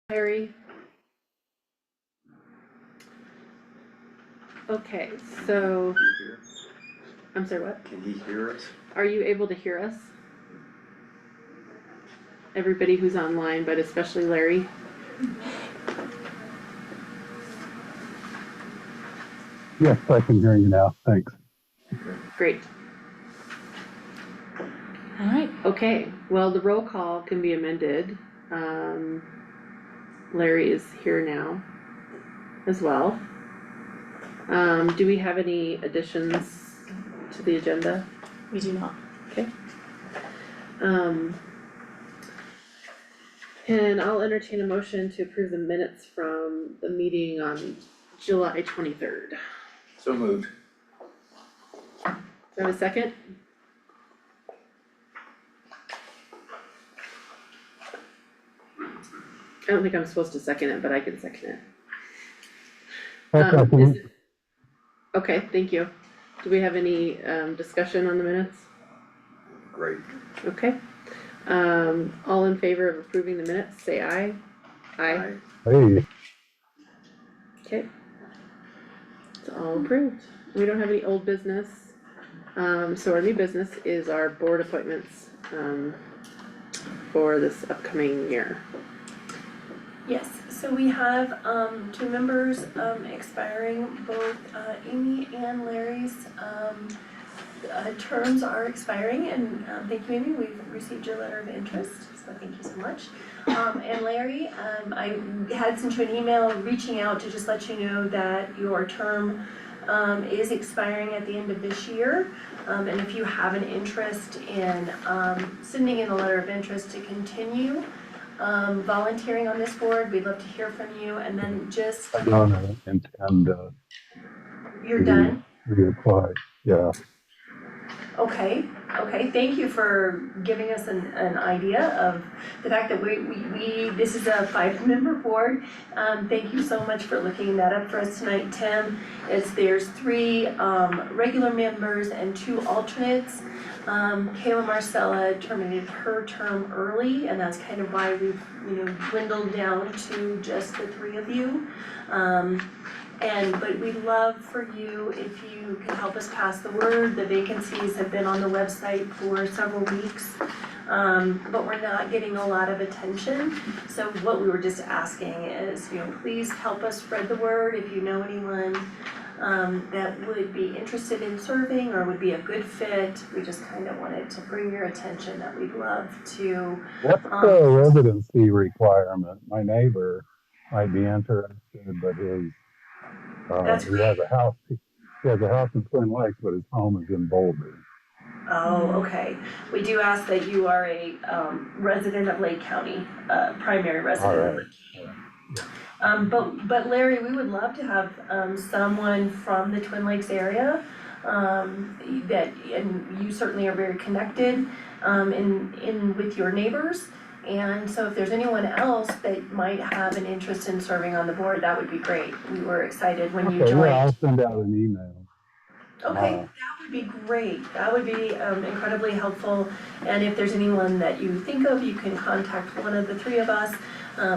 Harry. Okay, so, I'm sorry, what? Can he hear us? Are you able to hear us? Everybody who's online, but especially Larry? Yes, I can hear you now, thanks. Great. All right. Okay, well, the roll call can be amended. Larry is here now as well. Do we have any additions to the agenda? We do not. Okay. And I'll entertain a motion to approve the minutes from the meeting on July 23rd. So moved. Do I have a second? I don't think I'm supposed to second it, but I can second it. Okay. Okay, thank you. Do we have any discussion on the minutes? Great. Okay. All in favor of approving the minutes, say aye. Aye. Hey, Okay. It's all approved. We don't have any old business. So our new business is our board appointments for this upcoming year. Yes, so we have two members expiring, both Amy and Larry's terms are expiring, and thank you, Amy, we've received your letter of interest, so thank you so much. And Larry, I had sent you an email reaching out to just let you know that your term is expiring at the end of this year. And if you have an interest in sending in a letter of interest to continue volunteering on this board, we'd love to hear from you, and then just, I don't intend you're done? reapply, yeah. Okay, thank you for giving us an idea of the fact that we this is a 5-member board. Thank you so much for looking that up for us tonight, Tim. There's 3 regular members and 2 alternates. Kayla Marcella terminated her term early, and that's kind of why we've, dwindled down to just the 3 of you. But we'd love for you, if you can help us pass the word. The vacancies have been on the website for several weeks, but we're not getting a lot of attention. So what we were just asking is, please help us spread the word. If you know anyone that would be interested in serving or would be a good fit, we just kind of wanted to bring your attention that we'd love to. What's the residency requirement? My neighbor might be interested, but he has a house, in Twin Lakes, but his home is in Boulder. Oh, okay. We do ask that you are a resident of Lake County, primary resident of Lake County. But Larry, we would love to have someone from the Twin Lakes area and you certainly are very connected in with your neighbors. And so if there's anyone else that might have an interest in serving on the board, that would be great. We were excited when you joined. Yeah, I'll send out an email. Okay, that would be great. That would be incredibly helpful. And if there's anyone that you think of, you can contact one of the 3 of us.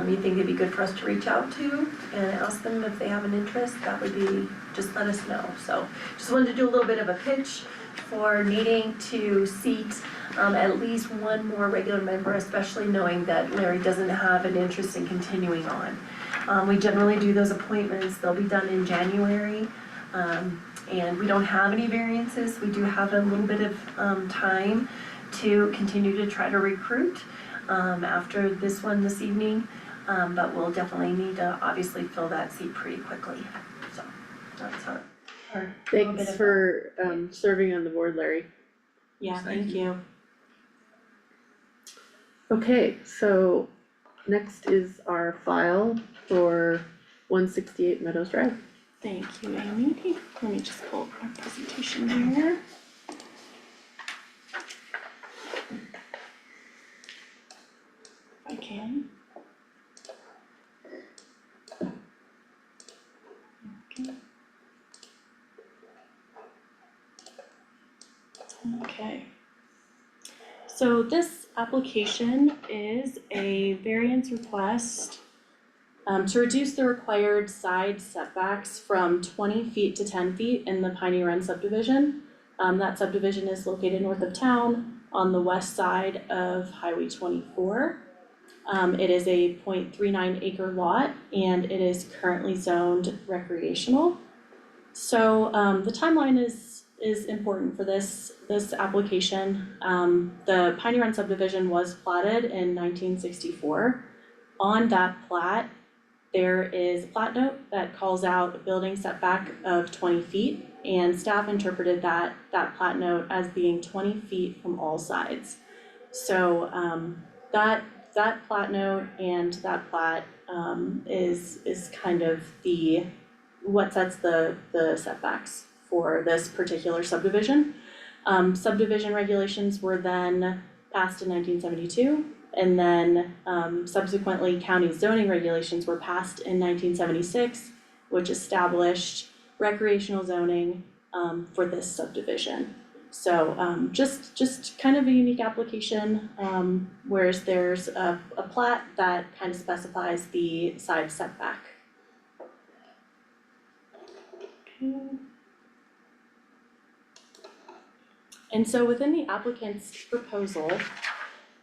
You think it'd be good for us to reach out to and ask them if they have an interest, that would be, just let us know. So just wanted to do a little bit of a pitch for needing to seat at least one more regular member, especially knowing that Larry doesn't have an interest in continuing on. We generally do those appointments, they'll be done in January. And we don't have any variances. We do have a little bit of time to continue to try to recruit after this one this evening. But we'll definitely need to obviously fill that seat pretty quickly. So that's our Thanks for serving on the board, Larry. Yeah, thank you. Okay, so next is our file for 168 Meadows Drive. Thank you, Amy. Let me just pull up our presentation here. If I can. Okay. So this application is a variance request to reduce the required side setbacks from 20 feet to 10 feet in the Piney Run subdivision. That subdivision is located north of town on the west side of Highway 24. It is a 0.39 acre lot and it is currently zoned recreational. So the timeline is important for this application. The Piney Run subdivision was platted in 1964. On that plat, there is a plat note that calls out a building setback of 20 feet, and staff interpreted that plat note as being 20 feet from all sides. So that plat note and that plat is kind of what sets the setbacks for this particular subdivision. Subdivision regulations were then passed in 1972, and then subsequently county zoning regulations were passed in 1976, which established recreational zoning for this subdivision. So just kind of a unique application, whereas there's a plat that kind of specifies the side setback. Okay. And so within the applicant's proposal,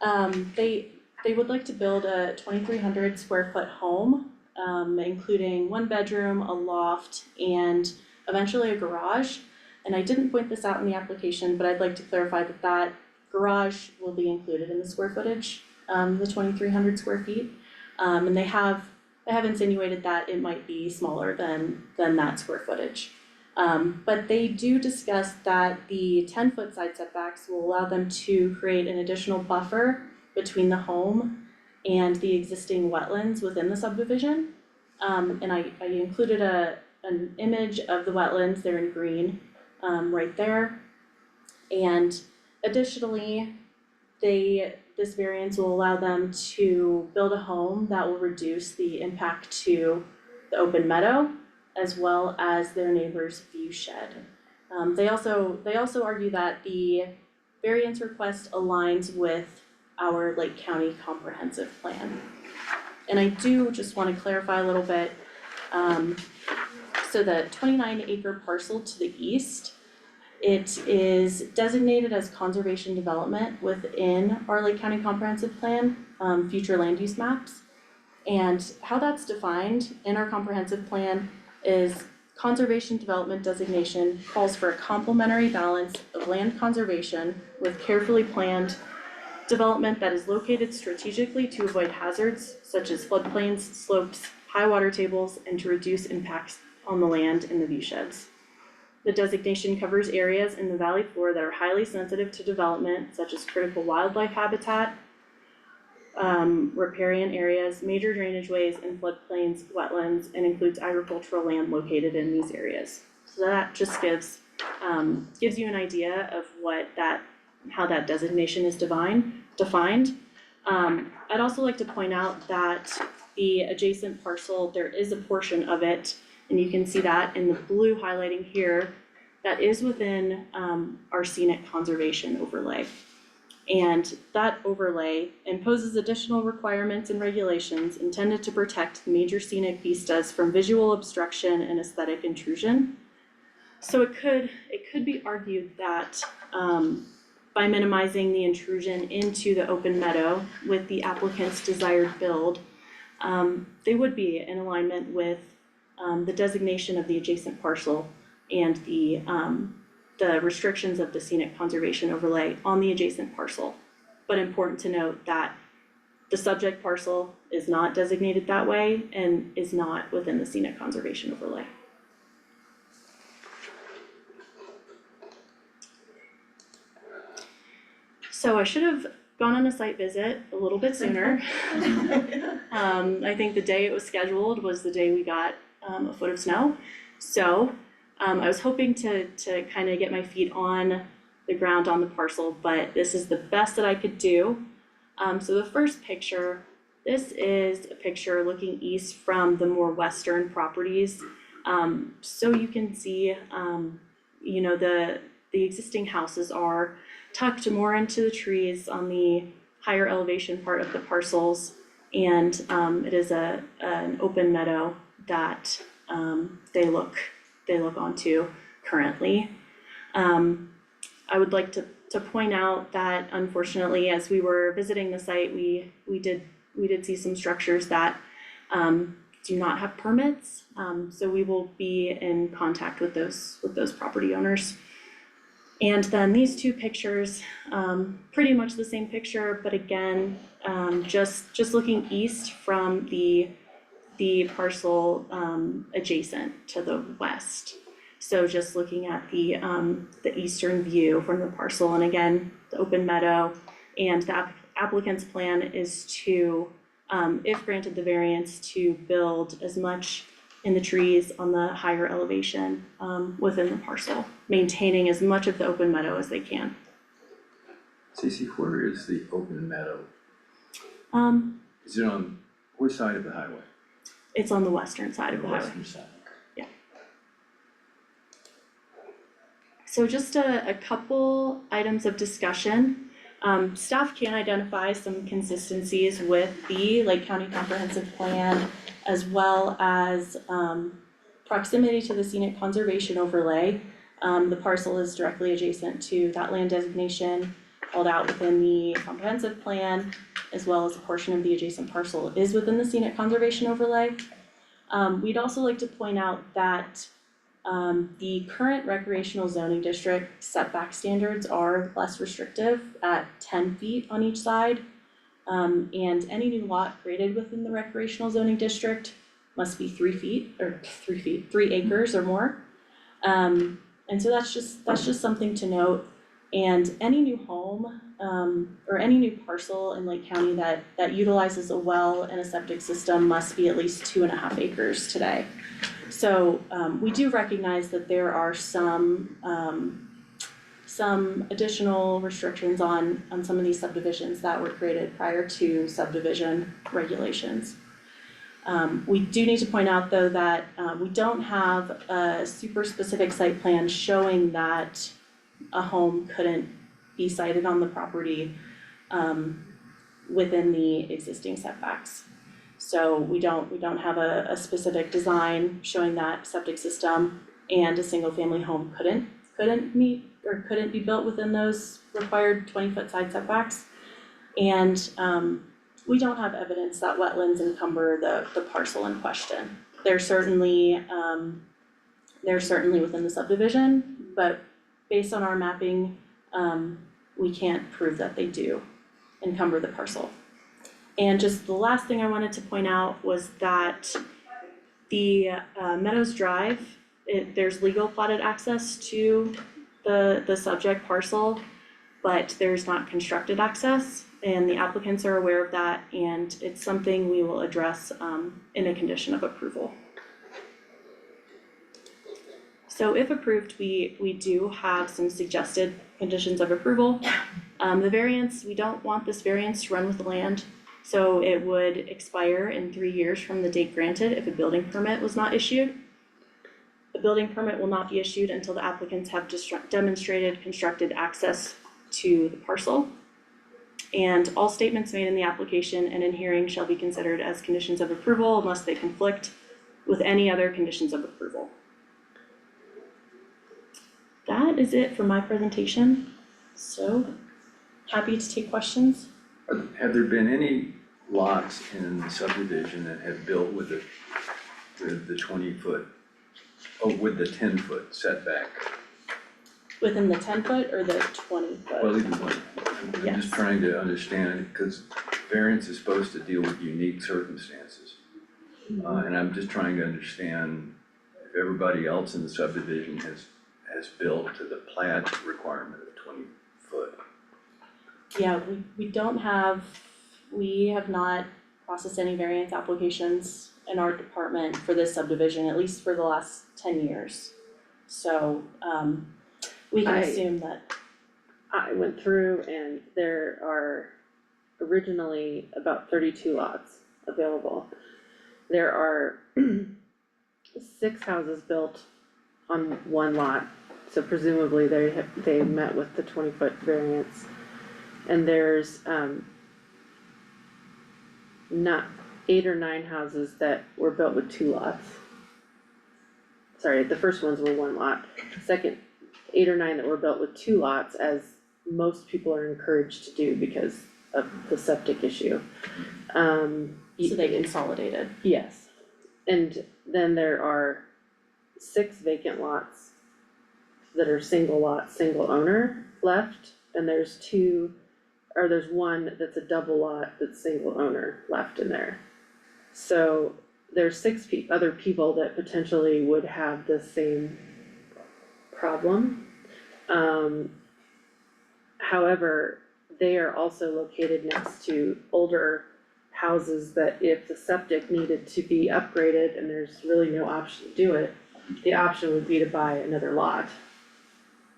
they would like to build a 2,300 square foot home, including one bedroom, a loft, and eventually a garage. And I didn't point this out in the application, but I'd like to clarify that garage will be included in the square footage, the 2,300 square feet. And they have insinuated that it might be smaller than that square footage. But they do discuss that the 10-foot side setbacks will allow them to create an additional buffer between the home and the existing wetlands within the subdivision. And I included an image of the wetlands, they're in green, right there. And additionally, this variance will allow them to build a home that will reduce the impact to the open meadow, as well as their neighbor's view shed. They also argue that the variance request aligns with our Lake County comprehensive plan. And I do just wanna clarify a little bit, so the 29 acre parcel to the east, it is designated as conservation development within our Lake County comprehensive plan, future land use maps. And how that's defined in our comprehensive plan is conservation development designation calls for a complementary balance of land conservation with carefully planned development that is located strategically to avoid hazards such as floodplains, slopes, high water tables, and to reduce impacts on the land and the view sheds. The designation covers areas in the valley floor that are highly sensitive to development, such as critical wildlife habitat, riparian areas, major drainage ways, and floodplains, wetlands, and includes agricultural land located in these areas. So that just gives you an idea of how that designation is defined. I'd also like to point out that the adjacent parcel, there is a portion of it, and you can see that in the blue highlighting here, that is within our scenic conservation overlay. And that overlay imposes additional requirements and regulations intended to protect major scenic vistas from visual obstruction and aesthetic intrusion. So it could be argued that by minimizing the intrusion into the open meadow with the applicant's desired build, they would be in alignment with the designation of the adjacent parcel and the restrictions of the scenic conservation overlay on the adjacent parcel. But important to note that the subject parcel is not designated that way and is not within the scenic conservation overlay. So I should have gone on a site visit a little bit sooner. I think the day it was scheduled was the day we got a foot of snow. So I was hoping to kind of get my feet on the ground on the parcel, but this is the best that I could do. So the first picture, this is a picture looking east from the more western properties. So you can see, you know, the existing houses are tucked more into the trees on the higher elevation part of the parcels. And it is an open meadow that they look onto currently. I would like to point out that unfortunately, as we were visiting the site, we did see some structures that do not have permits. So we will be in contact with those property owners. And then these two pictures, pretty much the same picture, but again, just looking east from the parcel adjacent to the west. So just looking at the eastern view from the parcel, and again, the open meadow, and the applicant's plan is to, if granted the variance, to build as much in the trees on the higher elevation within the parcel, maintaining as much of the open meadow as they can. Stacy, where is the open meadow? Is it on which side of the highway? It's on the western side of the highway. Western side. So just a couple items of discussion. Staff can identify some consistencies with the Lake County Comprehensive Plan, as well as proximity to the scenic conservation overlay. The parcel is directly adjacent to that land designation called out within the comprehensive plan, as well as a portion of the adjacent parcel is within the scenic conservation overlay. We'd also like to point out that the current recreational zoning district setback standards are less restrictive at 10 feet on each side. And any new lot created within the recreational zoning district must be 3 acres or more. And so that's just something to note. And any new home, or any new parcel in Lake County that utilizes a well and a septic system must be at least 2.5 acres today. So we do recognize that there are some additional restrictions on some of these subdivisions that were created prior to subdivision regulations. We do need to point out though that we don't have a super specific site plan showing that a home couldn't be sited on the property within the existing setbacks. So we don't have a specific design showing that septic system and a single family home couldn't meet or couldn't be built within those required 20-foot side setbacks. And we don't have evidence that wetlands encumber the parcel in question. They're certainly within the subdivision, but based on our mapping, we can't prove that they do encumber the parcel. And just the last thing I wanted to point out was that the Meadows Drive, there's legal platted access to the subject parcel, but there's not constructed access, and the applicants are aware of that, and it's something we will address in a condition of approval. So if approved, we do have some suggested conditions of approval. The variance, we don't want this variance to run with the land. So it would expire in 3 years from the date granted if a building permit was not issued. The building permit will not be issued until the applicants have demonstrated constructed access to the parcel. And all statements made in the application and in hearing shall be considered as conditions of approval unless they conflict with any other conditions of approval. That is it for my presentation. So happy to take questions. Have there been any lots in the subdivision that have built with the 20-foot, with the 10-foot setback? Within the 10-foot or the 20-foot? Well, either one. I'm Yes. just trying to understand, because variance is supposed to deal with unique circumstances. And I'm just trying to understand if everybody else in the subdivision has built to the plat requirement of 20-foot. Yeah, we have not processed any variance applications in our department for this subdivision, at least for the last 10 years. So, we can assume that, I went through and there are originally about 32 lots available. There are 6 houses built on one lot, so presumably they met with the 20-foot variance. And there's 8 or 9 houses that were built with 2 lots. Sorry, the first ones were 1 lot, second, 8 or 9 that were built with 2 lots, as most people are encouraged to do because of the septic issue. So they consolidated. Yes, and then there are 6 vacant lots that are single lot, single owner left, and there's 1 that's a double lot that's single owner left in there. So there's 6 other people that potentially would have the same problem. However, they are also located next to older houses that if the septic needed to be upgraded and there's really no option to do it, the option would be to buy another lot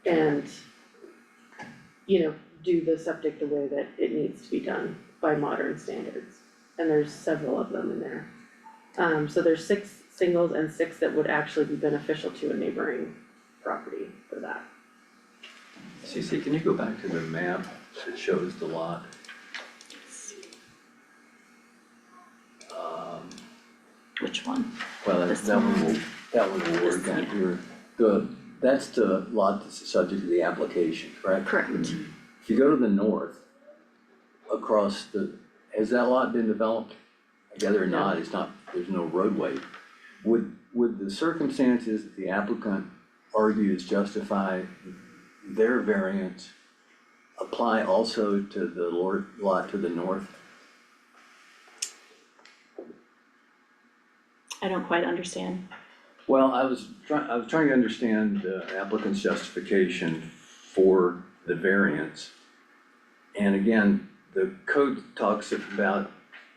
and, do the septic the way that it needs to be done by modern standards. And there's several of them in there. So there's 6 singles and 6 that would actually be beneficial to a neighboring property for that. CC, can you go back to the map that shows the lot? Which one? Well, This that one will, This, work, that yeah. that's the lot that's the subject of the application, correct? Correct. If you go to the north, has that lot been developed? I gather not, it's not, there's no roadway. Would the circumstances that the applicant argues justify their variance apply also to the lot to the north? I don't quite understand. Well, I was trying to understand the applicant's justification for the variance. And again, the code talks about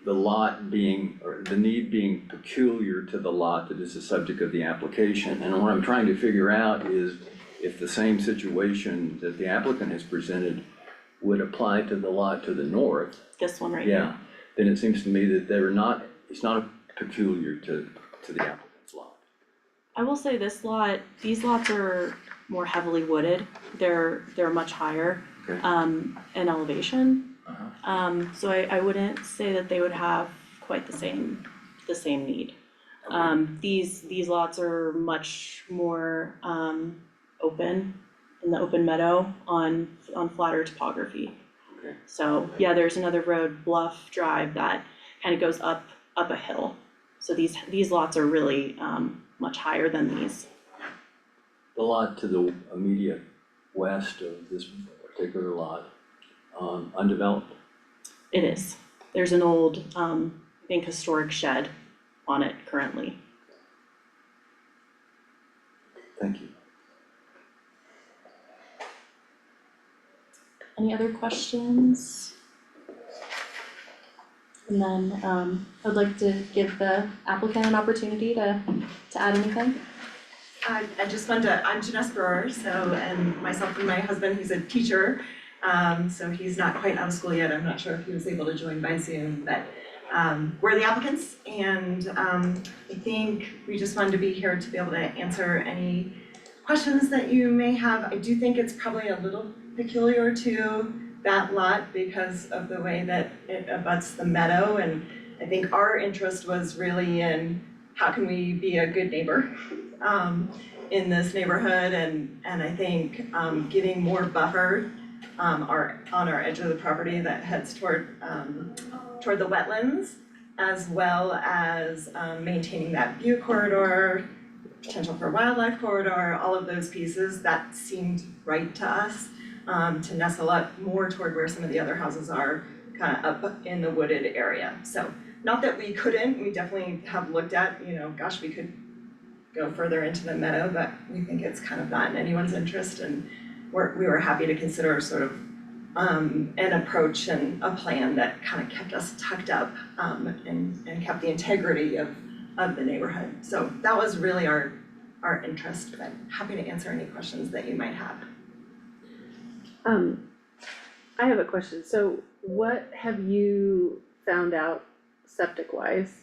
the lot being, or the need being peculiar to the lot that is the subject of the application. And what I'm trying to figure out is if the same situation that the applicant has presented would apply to the lot to the north, This one right here. yeah, then it seems to me that it's not peculiar to the applicant's lot. I will say these lots are more heavily wooded. They're much higher, Okay. in elevation. Uh-huh. So I wouldn't say that they would have quite the same need. These lots are much more, open, in the open meadow on flatter topography. Okay. So, yeah, there's another road, Bluff Drive, that kind of goes up a hill. So these lots are really, much higher than these. The lot to the immediate west of this particular lot, undeveloped? It is. There's an old, I think historic shed on it currently. Thank you. Any other questions? And then, I'd like to give the applicant an opportunity to add anything. I just wanted to, I'm Janessa Brewer, and myself and my husband, he's a teacher, so he's not quite out of school yet, I'm not sure if he was able to join by Zoom, but we're the applicants, and I think we just wanted to be here to be able to answer any questions that you may have. I do think it's probably a little peculiar to that lot because of the way that it abuts the meadow, and I think our interest was really in how can we be a good neighbor in this neighborhood, and I think giving more buffer on our edge of the property that heads toward the wetlands, as well as maintaining that view corridor, potential for wildlife corridor, all of those pieces, that seemed right to us, to nestle up more toward where some of the other houses are, kind of up in the wooded area. So not that we couldn't, we definitely have looked at, gosh, we could go further into the meadow, but we think it's kind of not in anyone's interest, and we were happy to consider sort of an approach and a plan that kind of kept us tucked up and kept the integrity of the neighborhood. So that was really our interest, but happy to answer any questions that you might have. I have a question, so what have you found out septic wise?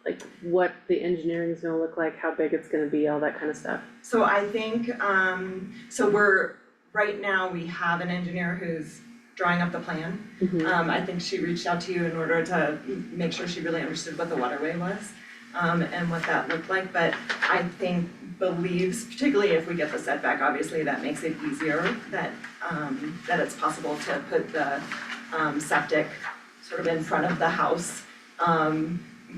Like what the engineering is gonna look like, how big it's gonna be, all that kind of stuff? So I think, right now we have an engineer who's drawing up the plan. Mhm. I think she reached out to you in order to make sure she really understood what the waterway was, and what that looked like, but I think believes, particularly if we get the setback, obviously that makes it easier, that it's possible to put the septic sort of in front of the house.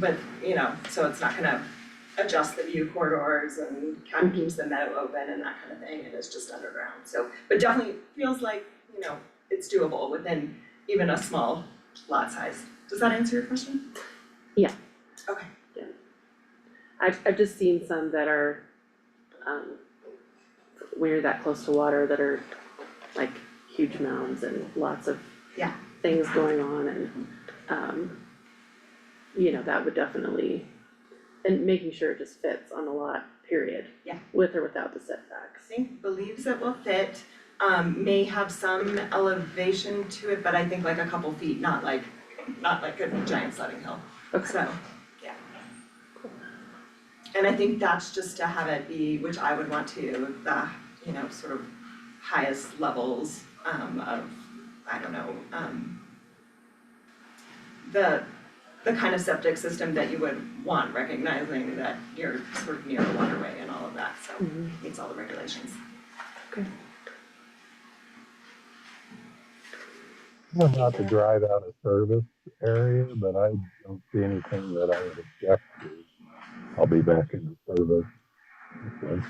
But, you know, so it's not gonna adjust the view corridors and kind of keeps the meadow open and that kind of thing, and it's just underground, so, but definitely feels like, you know, it's doable within even a small lot size. Does that answer your question? Yeah. Okay. I've just seen some that are, when you're that close to water, that are like huge mounds and lots of Yeah. things going on and, you know, that would definitely, and making sure it just fits on the lot, period. Yeah. With or without the I setbacks. think believes it will fit, may have some elevation to it, but I think like a couple feet, not like a giant sledding hill, Okay. so, yeah. And I think that's just to have it be, which I would want to, the, you know, sort of highest levels, of, I don't know, the kind of septic system that you would want, recognizing that you're sort of near a waterway and all of that, so Mhm. meets all the regulations. I'm not to drive out of service area, but I don't see anything that I would object to. I'll be back in the service. hopefully.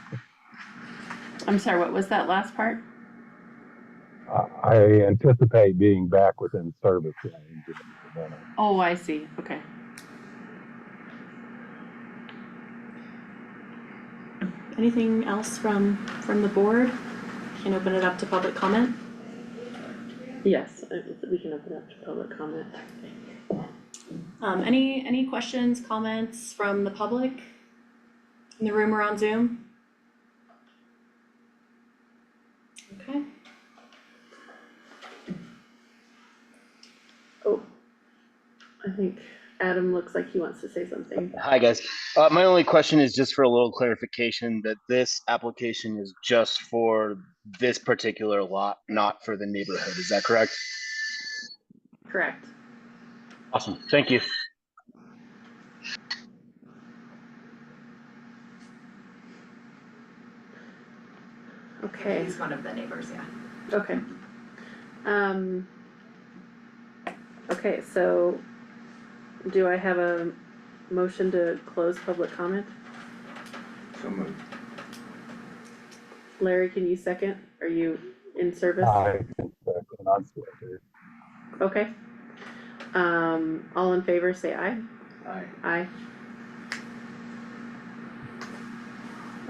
I'm sorry, what was that last part? I anticipate being back within service range in a minute. Oh, I see, okay. Anything else from the board? Can open it up to public comment. Yes, we can open up to public comment. Any questions, comments from the public in the room or on Zoom? Okay. Oh, I think Adam looks like he wants to say something. Hi, guys. My only question is just for a little clarification that this application is just for this particular lot, not for the neighborhood. Is that correct? Correct. Awesome. Thank you. Okay, He's one of the neighbors, yeah. okay. Okay, so do I have a motion to close public comment? So moved. Larry, can you second? Are you in service? I can second, I'm still here. Okay. All in favor, say aye. Aye. Aye.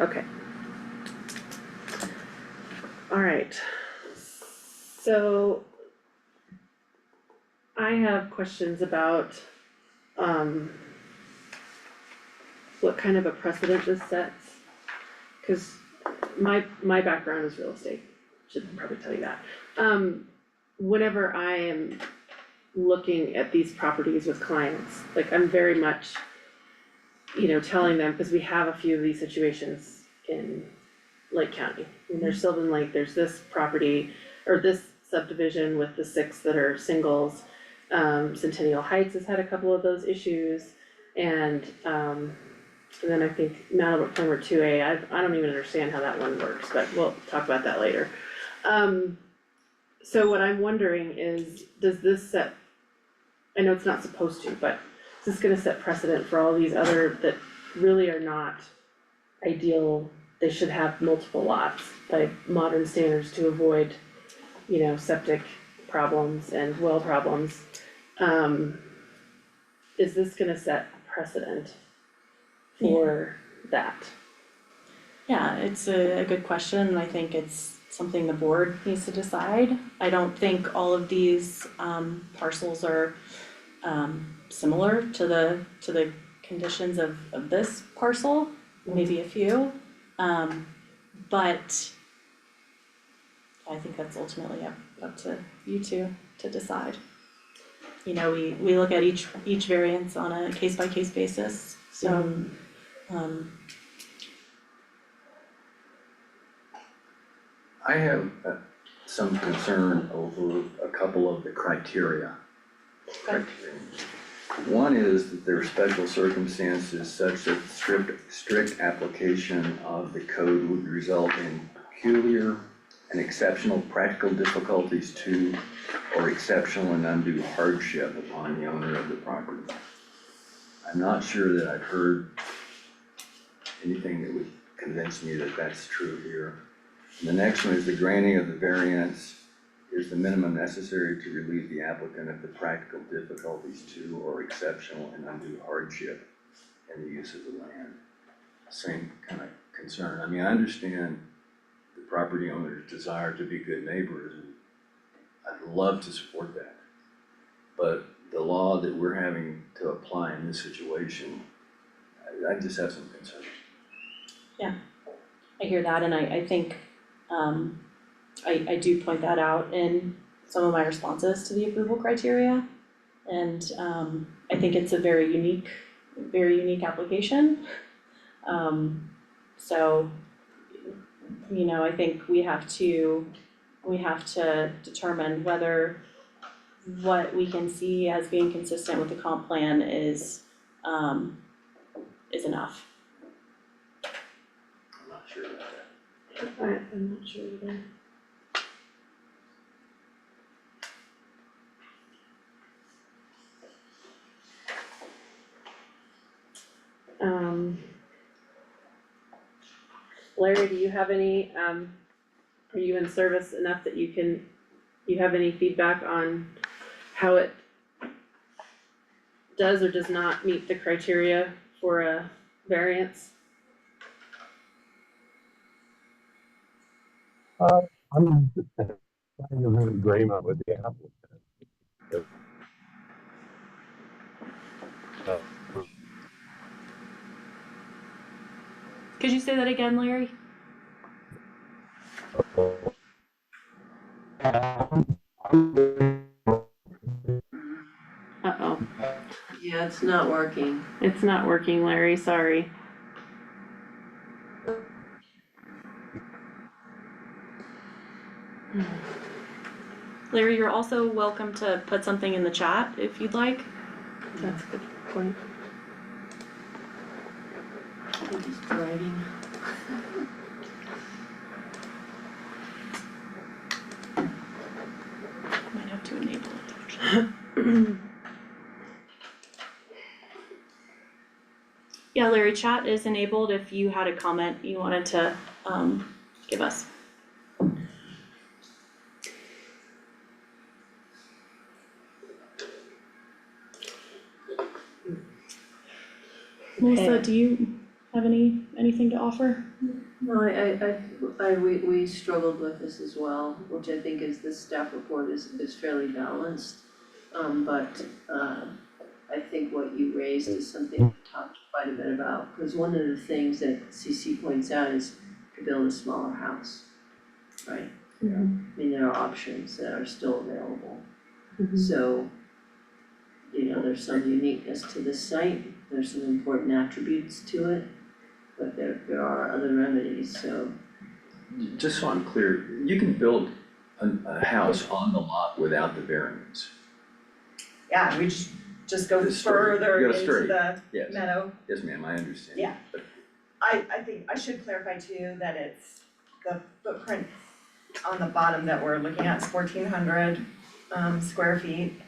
Okay. Alright, so I have questions about, what kind of a precedent this sets. Cause my background is real estate, should probably tell you that. Whenever I am looking at these properties with clients, like I'm very much, you know, telling them, cause we have a few of these situations in Lake County. In there's Sylvan Lake, there's this property, or this subdivision with the 6 that are singles. Centennial Heights has had a couple of those issues, and then I think Malibu Plumber 2A, I don't even understand how that one works, but we'll talk about that later. So what I'm wondering is, does this set, I know it's not supposed to, but is this gonna set precedent for all these other that really are not ideal? They should have multiple lots by modern standards to avoid, you know, septic problems and well problems. Is this gonna set precedent for that? Yeah, it's a good question, and I think it's something the board needs to decide. I don't think all of these parcels are similar to the conditions of this parcel, maybe a few. But I think that's ultimately up to you two to decide. You know, we look at each variance on a case by case basis, so I have some concern over a couple of the criteria. Okay. One is that there are special circumstances such that strict application of the code would result in peculiar and exceptional practical difficulties to, or exceptional and undue hardship upon the owner of the property. I'm not sure that I've heard anything that would convince me that that's true here. And the next one is the granting of the variance is the minimum necessary to relieve the applicant of the practical difficulties to or exceptional and undue hardship in the use of the land. Same kind of concern. I mean, I understand the property owner's desire to be good neighbors, and I'd love to support that. But the law that we're having to apply in this situation, I just have some concerns. I hear that, and I think, I do point that out in some of my responses to the approval criteria. And, I think it's a very unique application. So, you know, I think we have to determine whether what we can see as being consistent with the comp plan is enough. I'm not sure about that. I'm not sure either. Larry, do you have any, are you in service enough that you have any feedback on how it does or does not meet the criteria for a variance? I'm kind of in agreement with the applicant. Uh, Could you say that again, Larry? Uh-oh, Yeah, it's not working. it's not working, Larry, sorry. Larry, you're also welcome to put something in the chat if you'd like. That's a good point. I'm just driving. Might have to enable it actually. Yeah, Larry, chat is enabled if you had a comment you wanted to give us. Melissa, do you have anything to offer? No, we struggled with this as well, which I think is the staff report is fairly balanced. I think what you raised is something we talked quite a bit about, because one of the things that CC points out is to build a smaller house, right? I mean, there are options that are still available. So, you know, there's some uniqueness to this site, there's some important attributes to it, but there are other remedies, so. Just so I'm clear, you can build a house on the lot without the variance. Yeah, we just go The straight- further go into straight. the Yes, meadow. yes, ma'am, I understand. Yeah. But I think I should clarify too that it's the footprint on the bottom that we're looking at is 1,400 square feet.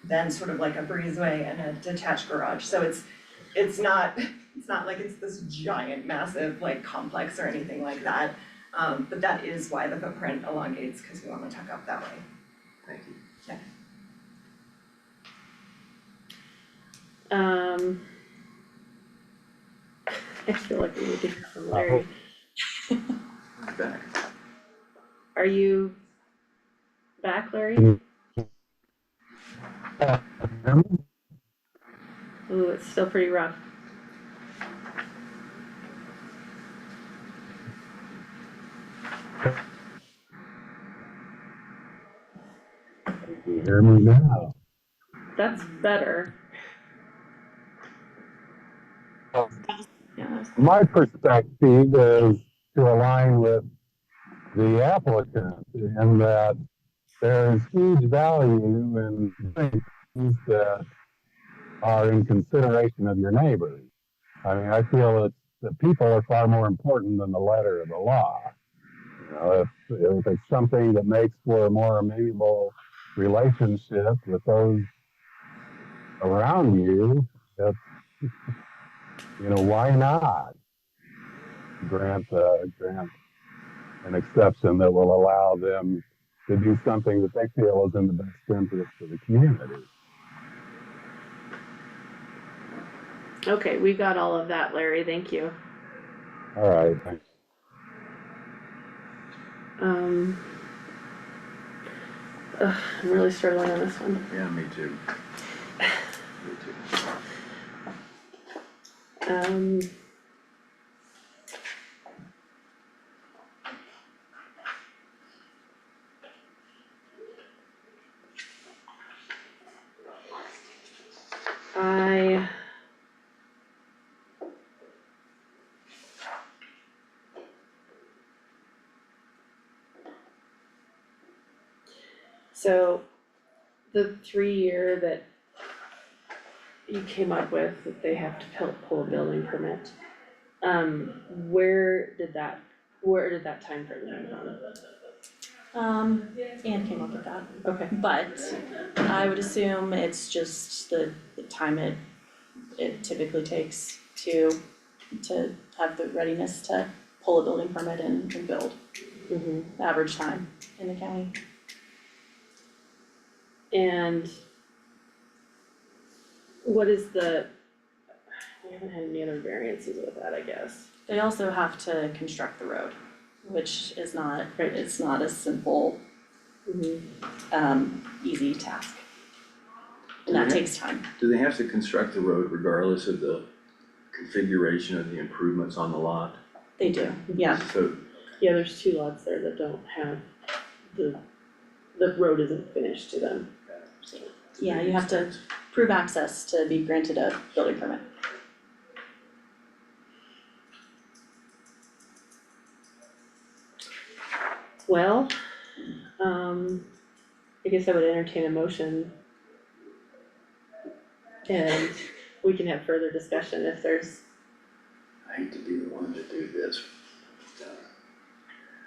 Then sort of like a breezeway and a detached garage, so it's not like it's this giant massive like complex or anything like that. But that is why the footprint elongates, cause we wanna tuck up that way. Thank you. I feel like we need to hear from Larry. I'm back. Are you back, Larry? Ooh, it's still pretty rough. Can you hear me now? That's better. Yeah, My perspective is to align with the applicant in that there is huge value in doing things that are in consideration of your neighbors. I mean, I feel that people are far more important than the letter of the law. You know, if it's something that makes for a more amenable relationship with those around you, that's, you know, why not grant an exception that will allow them to do something that they feel is in the best interest of the community. Okay, we got all of that, Larry, thank you. All right, thanks. I'm really struggling on this one. Yeah, me too. Me too. I So the 3-year that you came up with, that they have to pull a building permit, where did that timeframe come from? Anne came up with that, Okay, but I would assume it's just the time it typically takes to have the readiness to pull a building permit and build, mm-hmm. average time in the county. And what is we haven't had any other variances with that, I guess. They also have to construct the road, which is not, Right. it's not a simple, easy task. And that takes time. Do they have to construct the road regardless of the configuration of the improvements on the lot? They do, yeah. So, Yeah, there's 2 lots there that don't have the road isn't finished to them, so. Yeah, you have to prove access to be granted a building permit. Well, I guess I would entertain a motion. And we can have further discussion if there's, I hate to be the one to do this.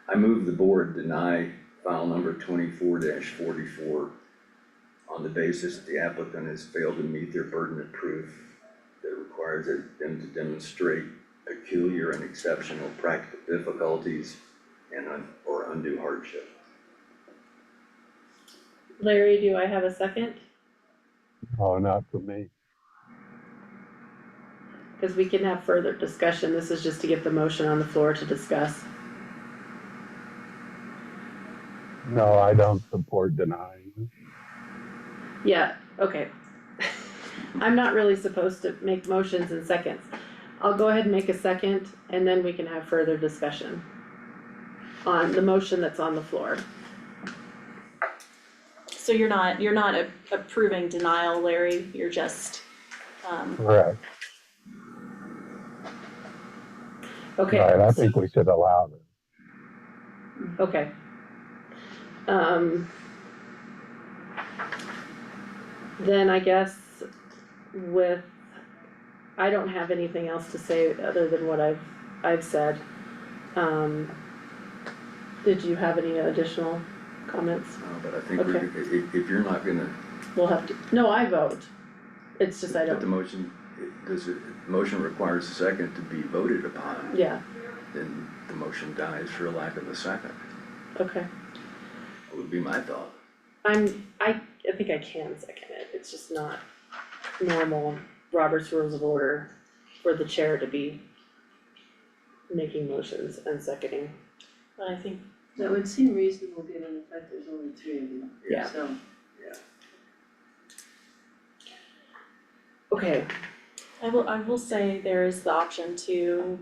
I move the board deny file number 24-44 on the basis that the applicant has failed to meet their burden of proof that requires them to demonstrate peculiar and exceptional practical difficulties or undue hardship. Larry, do I have a second? Oh, not for me. Cause we can have further discussion, this is just to get the motion on the floor to discuss. No, I don't support denying it. Yeah, okay. I'm not really supposed to make motions in seconds. I'll go ahead and make a second, and then we can have further discussion on the motion that's on the floor. So you're not approving denial, Larry, you're just, Correct. Okay. Right, I think we should allow this. Okay. Then I guess I don't have anything else to say other than what I've said. Did you have any additional comments? But I think Okay. if you're not gonna, We'll have to, no, I vote. It's just I but the don't, motion, motion requires a second to be voted upon, yeah, then the motion dies for lack of a second, okay. would be my thought. I think I can second it, it's just not normal Robert's Rules of Order for the chair to be making motions and seconding. but I think, That would seem reasonable given the fact there's only 3 of you, Yeah. so. Okay, I will say there is the option to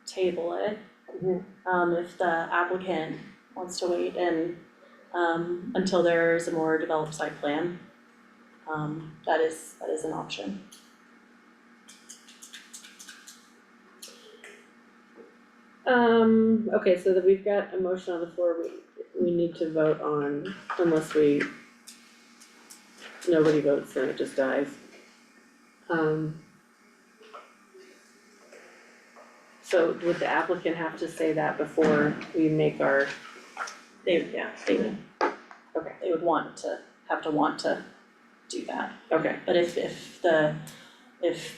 table it. Mhm. If the applicant wants to wait and, until there's a more developed site plan. That is an option. Okay, so that we've got a motion on the floor, we need to vote on, unless nobody votes, then it just dies. So would the applicant have to say that before we make our, They would, okay, they would want to do that. okay, But if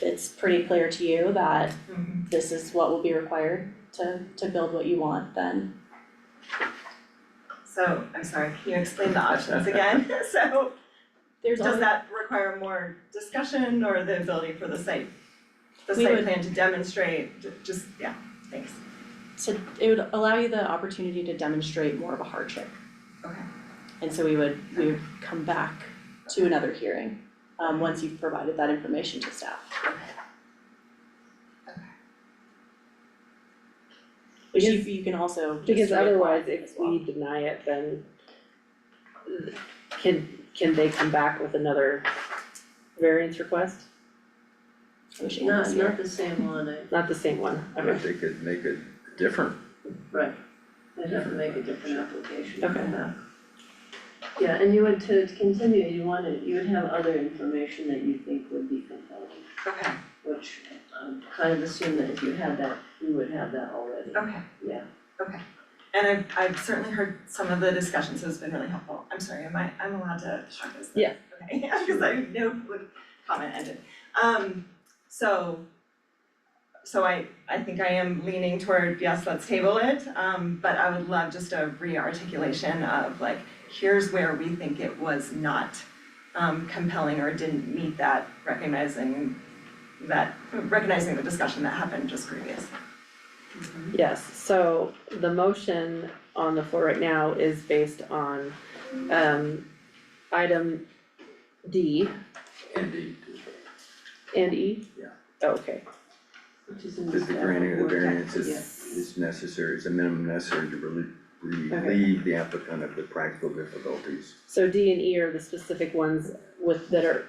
it's pretty clear to you that Mhm. this is what will be required to build what you want, then So, I'm sorry, can you explain the options again? So, there's does only, that require more discussion or the ability for the site We would- plan to demonstrate, just, yeah, thanks. it would allow you the opportunity to demonstrate more of a hardship. Okay. And so we would come back to another hearing, once you've provided that information to staff. Which you can also just because reapply otherwise, as if well. we deny it, then can they come back with another variance request? I wish Ann was Not here. the same one, Not the same one, But okay, they could make it different. right, I'd have to make a different application for Okay. that. Yeah, and you would, to continue, you would have other information that you think would be compelling, Okay, which kind of assume that if you had that, you would have that already, okay. yeah. And I've certainly heard some of the discussions, so it's been really helpful. I'm sorry, I'm allowed to talk this? Yeah. Okay, because I know what comment ended. So I think I am leaning toward, yes, let's table it, but I would love just a re-articulation of like, here's where we think it was not compelling or didn't meet that, recognizing the discussion that happened just previous. yes, so the motion on the floor right now is based on, item D Indeed, and E? Yeah. Oh, okay, Which is in that the staff granting of the report. variance Yeah. is necessary, it's a minimum necessary to relieve the applicant of the practical difficulties. so D and E are the specific ones that are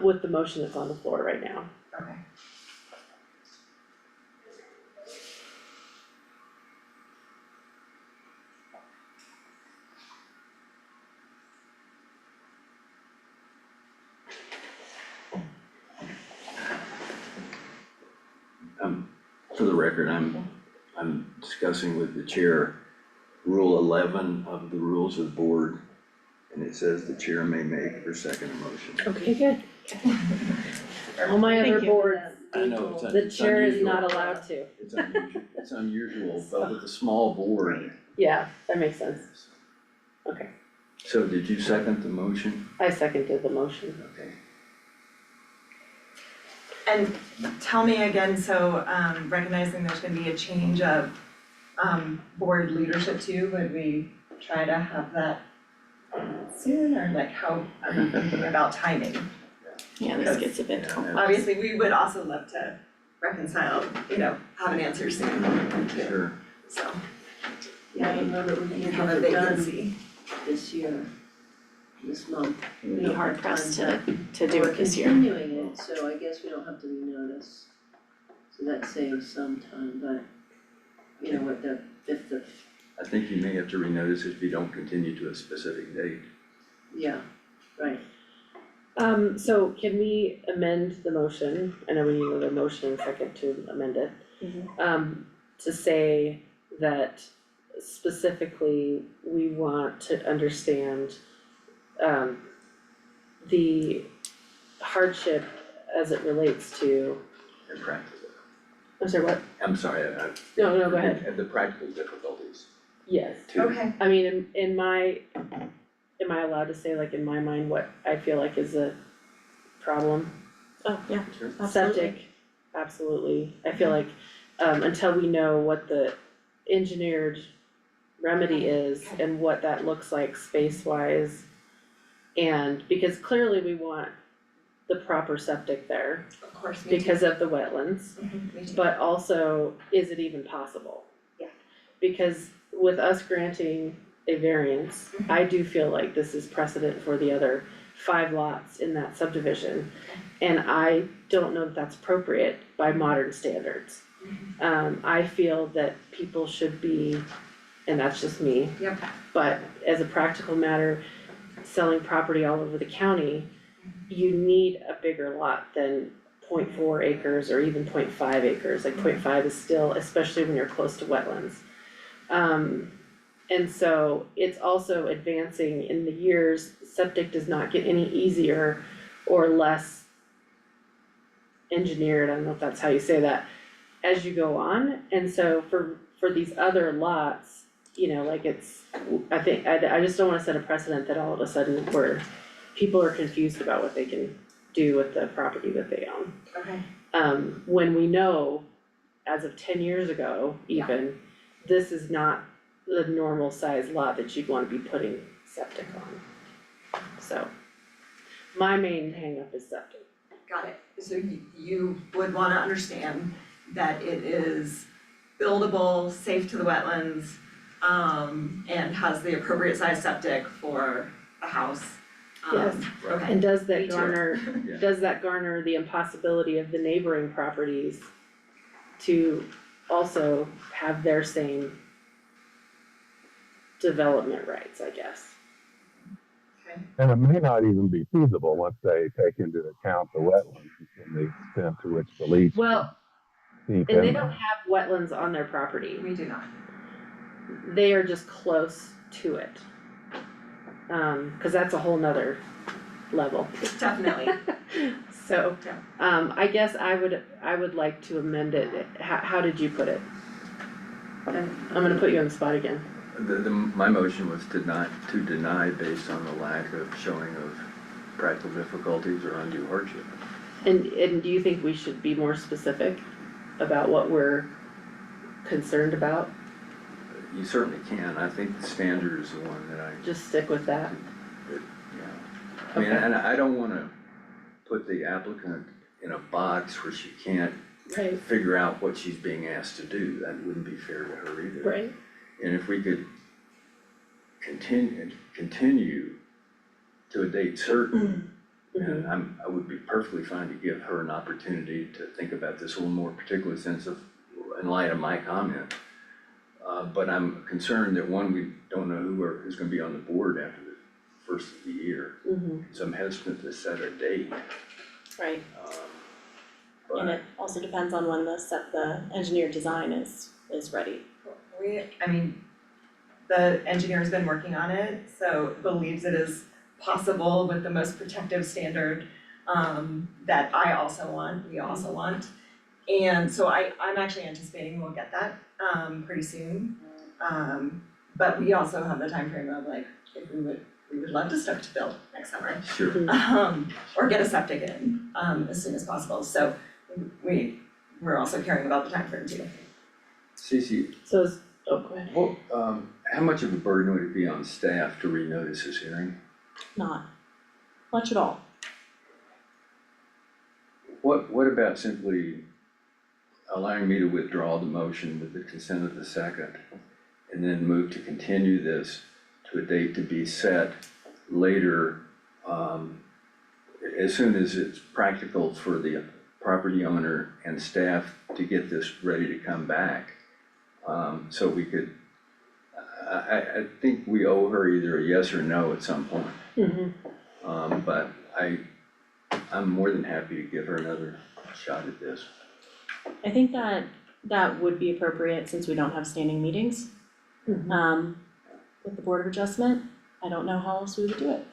with the motion that's on the floor right now. Okay. For the record, I'm discussing with the chair Rule 11 of the rules of the board, and it says the chair may make or second a motion. Okay, good. All my other Thank you. boards, I know, it's the chair is unusual. not allowed to, It's unusual, but with a small board. yeah, that makes sense, So did you second the motion? I seconded the motion. Okay. And tell me again, so recognizing there's gonna be a change of board leadership too, would we try to have that soon, or like how are we thinking about timing? Yeah, this gets a bit complex. Obviously, we would also love to reconcile, have an answer soon, Sure. so Yeah, I don't know that we we can have have a it done vacancy. this year, this month. It would be hard pressed to do We're it this year. continuing it, so I guess we don't have to renotice. So that saves some time, but, what the fifth of, I think you may have to renotice if you don't continue to a specific date. yeah, right. So can we amend the motion, I know we need another motion and second to amend it. To say that specifically, we want to understand, the hardship as it relates to, And practical. I'm sorry, what? I'm sorry, No, go ahead, And the practical difficulties yes. too. Okay, I mean, am I allowed to say like in my mind what I feel like is a problem? Oh, yeah, Sure. absolutely. Septic, absolutely, I feel like, until we know what the engineered remedy is and what that looks like space-wise. And because clearly we want the proper septic there of course, me too. because of the wetlands, Me too. but also, is it even possible? Yeah. Because with us granting a variance, I do feel like this is precedent for the other 5 lots in that subdivision. And I don't know that that's appropriate by modern standards. I feel that people should be, and that's just me, Yep. but as a practical matter, selling property all over the county, you need a bigger lot than 0.4 acres or even 0.5 acres, like 0.5 is still, especially when you're close to wetlands. And so it's also advancing in the years, septic does not get any easier or less engineered, I don't know if that's how you say that, as you go on, and so for these other lots, you know, like it's, I think, I just don't wanna set a precedent that all of a sudden people are confused about what they can do with the property that they own. Okay. When we know, as of 10 years ago even, this is not the normal size lot that you'd wanna be putting septic on. So, my main hangup is septic. Got it. So you would wanna understand that it is buildable, safe to the wetlands, and has the appropriate size septic for a house. Yes. Okay. And does Me that too. does that garner the impossibility of the neighboring properties to also have their same development rights, I guess? And it may not even be feasible once they take into account the wetlands and the extent to which the leach Well, seep and they in don't there. have wetlands on their property, We do not. they are just close to it. Cause that's a whole nother level. Definitely. So, Yeah. I guess I would like to amend it, how did you put it? I'm gonna put you on the spot again. My motion was to deny based on the lack of showing of practical difficulties or undue hardship. And do you think we should be more specific about what we're concerned about? You certainly can, I think the standard is the one that I, Just stick with that? yeah. I mean, Okay. and I don't wanna put the applicant in a box where she can't Right, figure out what she's being asked to do, that wouldn't be fair to her either. right, And if we could continue to a date certain, and I would be perfectly fine to give her an opportunity to think about this a little more, particularly since of, in light of my comment. But I'm concerned that one, we don't know who's gonna be on the board after the first of the year. So I'm hesitant to set a date, Right, but. and it also depends on when the engineered design is ready. The engineer's been working on it, so believes it is possible with the most protective standard that I also want, we also want. And so I'm actually anticipating we'll get that pretty soon. But we also have the timeframe of like, if we would love to start to build next summer. Sure. Or get a septic in as soon as possible, so we're also caring about the timeframe too. Cece, so go ahead. what, how much of a burden would it be on staff to renotice this hearing? Not much at all. What about simply allowing me to withdraw the motion with the consent of the second, and then move to continue this to a date to be set later, as soon as it's practical for the property owner and staff to get this ready to come back? So we could, I think we owe her either a yes or no at some point. But I'm more than happy to give her another shot at this. I think that would be appropriate since we don't have standing meetings. With the Board of Adjustment, I don't know how else we would do it.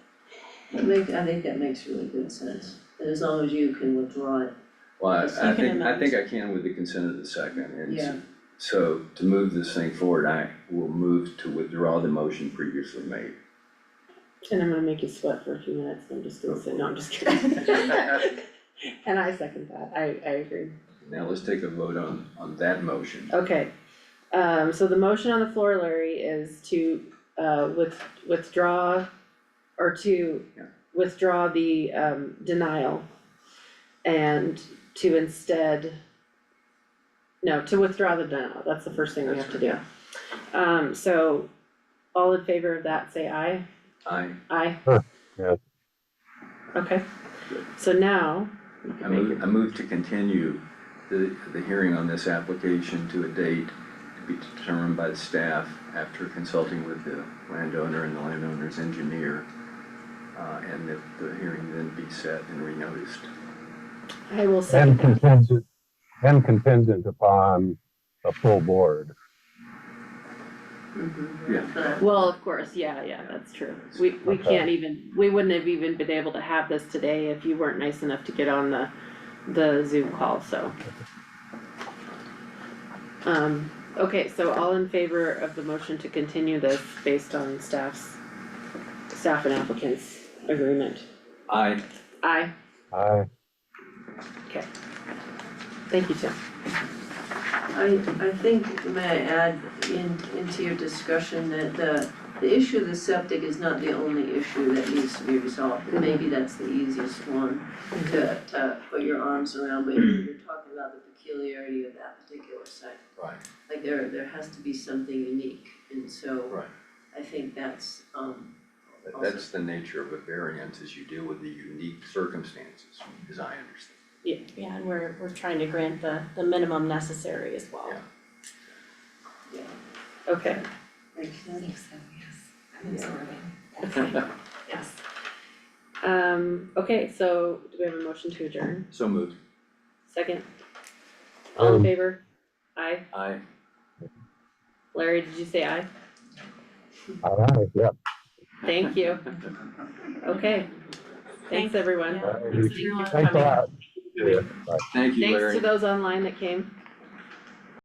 I think that makes really good sense, and as long as you can withdraw it. Well, I You can think amend. I can with the consent of the second, and Yeah. so to move this thing forward, I will move to withdraw the motion previously made. And I'm gonna make you sweat for a few minutes, and I'm just gonna say, no, I'm just kidding. And I second that, I agree. Now let's take a vote on that motion. Okay, so the motion on the floor, Larry, is to withdraw or to Yeah. withdraw the denial and to instead, no, to withdraw the denial, that's the first thing we have to do. So all in favor of that, say aye. Aye. Aye. Sure, yes. Okay, so now, you I can make move to continue the hearing on this application to a date to be determined by the staff after consulting with the landowner and the landowner's engineer. And that the hearing then be set and renoticed. I will second that. And contingent upon a full board. Yeah. Well, of course, yeah, that's true. We Okay. can't even, we wouldn't have even been able to have this today if you weren't nice enough to get on the Zoom call, so. Okay, so all in favor of the motion to continue this based on staff and applicants' agreement? Aye. Aye, okay. Thank you, Tim. I think, may I add into your discussion that the issue of the septic is not the only issue that needs to be resolved. And maybe that's the easiest one to put your arms around, but you're talking about the peculiarity of that particular site. Right. Like there has to be something unique, and so Right. I think that's That's the nature of a variance, is you deal with the unique circumstances, as I understand. Yeah, and we're trying to grant the minimum necessary as well. Yeah. Okay, makes I sense. think so, yes. I'm absorbing. Yes. okay, so do we have a motion to adjourn? So moved. Second? All in Um, favor? Aye. Aye. Larry, did you say aye? All right, yeah. Thank you. Okay. Thanks, everyone. Yeah. Thank you for Thanks a coming. lot. Yeah, bye. Thank you, Thanks Larry. to those online that came.